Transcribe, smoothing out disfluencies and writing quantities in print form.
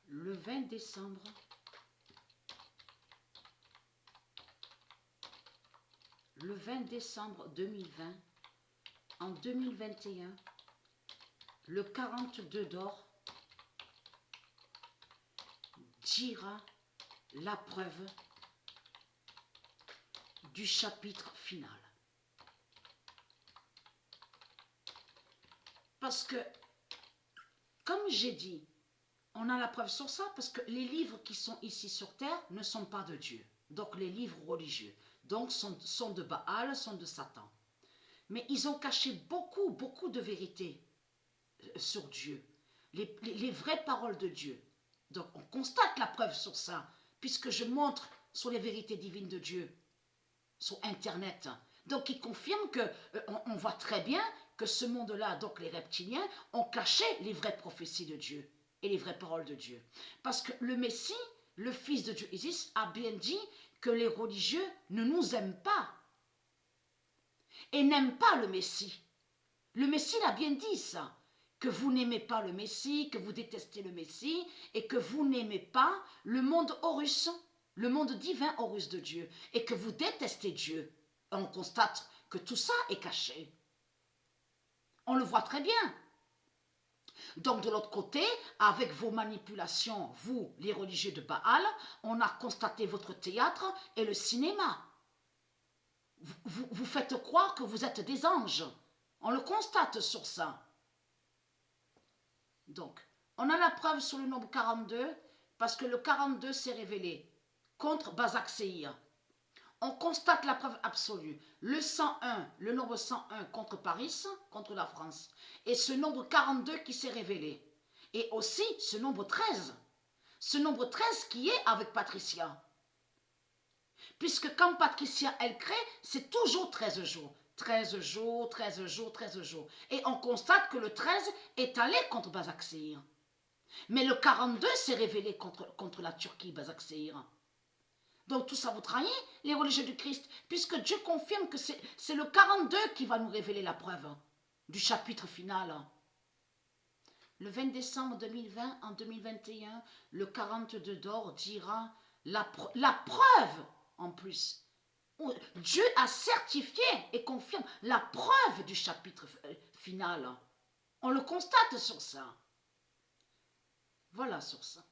le 20 décembre 2020, en 2021, le 42 d'or dira la preuve du chapitre final. Parce que, comme j'ai dit, on a la preuve sur ça parce que les livres qui sont ici sur terre ne sont pas de Dieu. Donc les livres religieux, donc sont de Baal, sont de Satan. Mais ils ont caché beaucoup de vérités sur Dieu, les vraies paroles de Dieu. Donc on constate la preuve sur ça, puisque je montre sur les vérités divines de Dieu, sur Internet. Donc il confirme que on voit très bien que ce monde-là, donc les reptiliens, ont caché les vraies prophéties de Dieu et les vraies paroles de Dieu. Parce que le Messie, le Fils de Dieu Isis, a bien dit que les religieux ne nous aiment pas et n'aiment pas le Messie. Le Messie l'a bien dit ça, que vous n'aimez pas le Messie, que vous détestez le Messie et que vous n'aimez pas le monde Horus, le monde divin Horus de Dieu, et que vous détestez Dieu. On constate que tout ça est caché. On le voit très bien. Donc de l'autre côté, avec vos manipulations, vous, les religieux de Baal, on a constaté votre théâtre et le cinéma. Vous faites croire que vous êtes des anges. On le constate sur ça. Donc, on a la preuve sur le nombre 42, parce que le 42 s'est révélé contre Bazak Seir. On constate la preuve absolue. Le 101, le nombre 101 contre Paris, contre la France. Et ce nombre 42 qui s'est révélé. Et aussi ce nombre 13. Ce nombre 13 qui est avec Patricia. Puisque quand Patricia, elle crée, c'est toujours 13 jours. 13 jours, 13 jours, 13 jours. Et on constate que le 13 est allé contre Bazak Seir. Mais le 42 s'est révélé contre la Turquie, Bazak Seir. Donc tout ça vous trahit, les religieux du Christ, puisque Dieu confirme que c'est le 42 qui va nous révéler la preuve du chapitre final. Le 20 décembre 2020, en 2021, le 42 d'or dira la preuve en plus. Dieu a certifié et confirme la preuve du chapitre final. On le constate sur ça. Voilà sur ça.